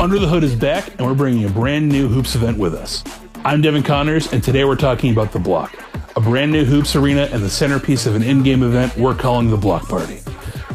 Under the Hood is back, and we're bringing a brand new Hoops event with us. I'm Devin Connors, and today we're talking about The Block, a brand new Hoops arena and the centerpiece of an in-game event we're calling the Block Party.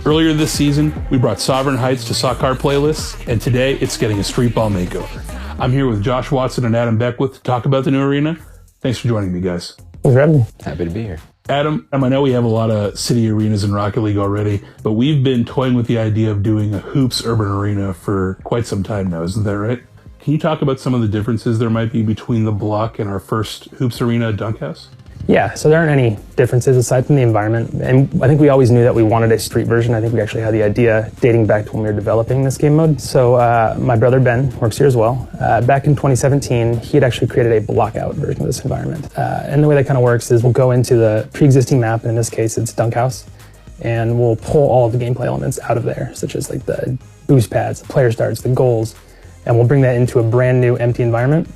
Earlier this season, we brought Sovereign Heights to Soccer playlists, and today it's getting a street ball makeover. I'm here with Josh Watson and Adam Beckwith to talk about the new arena. Thanks for joining me, guys. Thanks for having me. Happy to be here. Adam, I know we have a lot of city arenas in Rocket League already, but we've been toying with the idea of doing a Hoops urban arena for quite some time now, isn't that right? Can you talk about some of the differences there might be between the Block and our first Hoops arena at Dunkhouse? Yeah, so there aren't any differences aside from the environment. And I think we always knew that we wanted a street version. I think we actually had the idea dating back to when we were developing this game mode. So my brother Ben works here as well. Back in 2017, he had actually created a block-out version of this environment. And the way that kind of works is we'll go into the pre-existing map, and in this case it's Dunkhouse, and we'll pull all of the gameplay elements out of there, such as like the boost pads, the player starts, the goals, and we'll bring that into a brand new empty environment.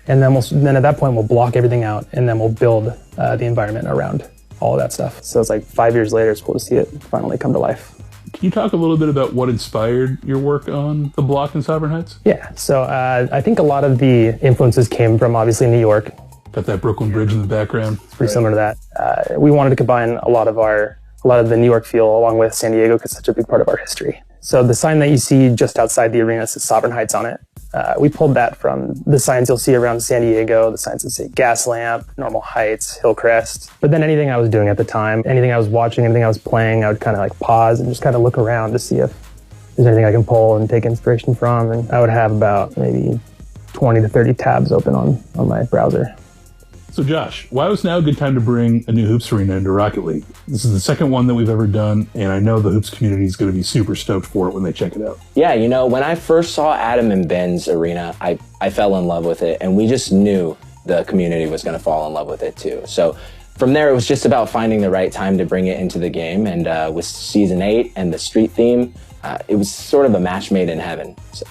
And then at that point, we'll block everything out, and then we'll build the environment around all of that stuff. So it's like 5 years later, it's cool to see it finally come to life. Can you talk a little bit about what inspired your work on the Block in Sovereign Heights? Yeah, so I think a lot of the influences came from obviously New York. Got that Brooklyn Bridge in the background. It's pretty similar to that. We wanted to combine a lot of the New York feel along with San Diego because it's such a big part of our history. So the sign that you see just outside the arena says Sovereign Heights on it. We pulled that from the signs you'll see around San Diego, the signs that say Gas Lamp, Normal Heights, Hillcrest. But then anything I was doing at the time, anything I was watching, anything I was playing, I would kind of like pause and just kind of look around to see if there's anything I can pull and take inspiration from. And I would have about maybe 20 to 30 tabs open on my browser. So Josh, why was now a good time to bring a new Hoops arena into Rocket League? This is the second one that we've ever done, and I know the Hoops community is going to be super stoked for it when they check it out. Yeah, when I first saw Adam and Ben's arena, I fell in love with it, and we just knew the community was going to fall in love with it too. So from there, it was just about finding the right time to bring it into the game, and with Season 8 and the street theme, it was sort of a match made in heaven. So.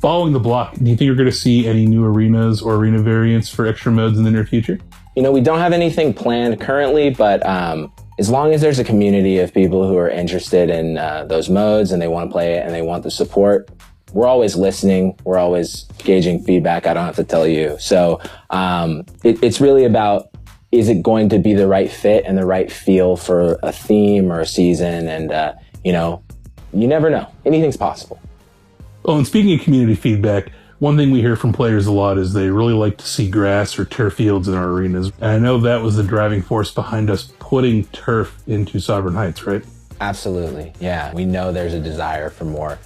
Following the Block, do you think you're going to see any new arenas or arena variants for extra modes in the near future? We don't have anything planned currently, but as long as there's a community of people who are interested in those modes and they want to play it and they want the support, we're always listening. We're always gauging feedback. I don't have to tell you. So it's really about, is it going to be the right fit and the right feel for a theme or a season? And, you never know. Anything's possible. Oh, and speaking of community feedback, one thing we hear from players a lot is they really like to see grass or turf fields in our arenas. And I know that was the driving force behind us putting turf into Sovereign Heights, right? Absolutely, yeah. We know there's a desire for more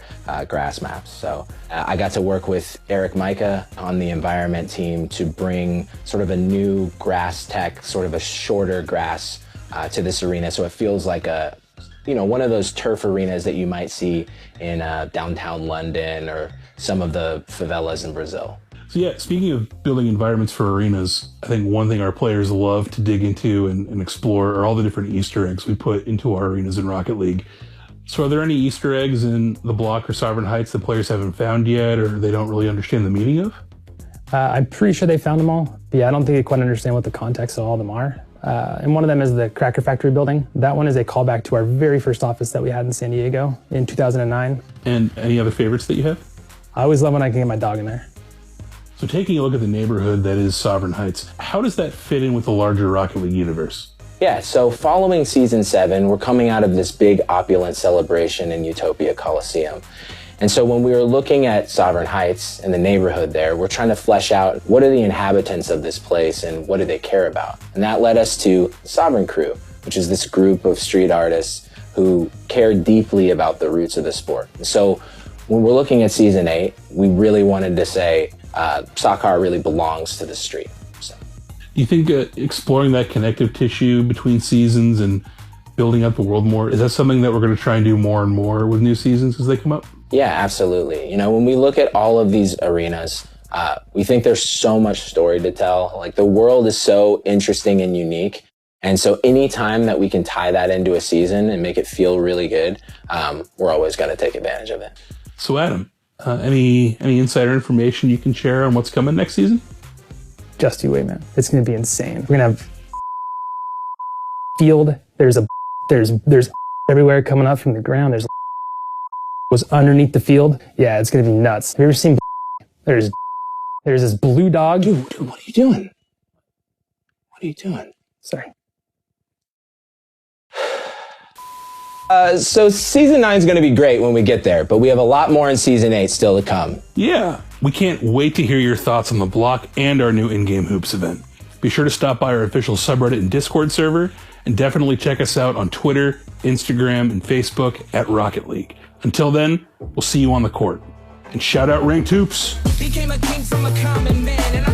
grass maps. So I got to work with Eric Micah on the environment team to bring sort of a new grass tech, sort of a shorter grass to this arena. So it feels like one of those turf arenas that you might see in downtown London or some of the favelas in Brazil. So yeah, speaking of building environments for arenas, I think one thing our players love to dig into and explore are all the different Easter eggs we put into our arenas in Rocket League. So are there any Easter eggs in the Block or Sovereign Heights that players haven't found yet or they don't really understand the meaning of? I'm pretty sure they found them all. But yeah, I don't think they quite understand what the context of all of them are. And one of them is the Cracker Factory building. That one is a callback to our very first office that we had in San Diego in 2009. And any other favorites that you have? I always love when I can get my dog in there. So taking a look at the neighborhood that is Sovereign Heights, how does that fit in with the larger Rocket League universe? Yeah, so following Season 7, we're coming out of this big opulent celebration in Utopia Coliseum. And so when we were looking at Sovereign Heights and the neighborhood there, we're trying to flesh out what are the inhabitants of this place and what do they care about? And that led us to Sovereign Crew, which is this group of street artists who care deeply about the roots of the sport. And so when we're looking at Season 8, we really wanted to say soccer really belongs to the street. So. Do you think exploring that connective tissue between seasons and building up the world more, is that something that we're going to try and do more and more with new seasons as they come up? Yeah, absolutely. When we look at all of these arenas, we think there's so much story to tell. Like the world is so interesting and unique. And so anytime that we can tie that into a season and make it feel really good, we're always going to take advantage of it. So Adam, any insider information you can share on what's coming next season? Just you wait, man. It's going to be insane. We're going to have field. There's everywhere coming up from the ground. There's was underneath the field. Yeah, it's going to be nuts. Have you ever seen There's this blue dog. Dude, what are you doing? What are you doing? Sorry. So season 9 is going to be great when we get there, but we have a lot more in season 8 still to come. Yeah, we can't wait to hear your thoughts on the block and our new in-game hoops event. Be sure to stop by our official subreddit and Discord server, and definitely check us out on Twitter, Instagram, and Facebook at Rocket League. Until then, we'll see you on the court. And shout out Ranked Hoops! Became a king from a common man, and I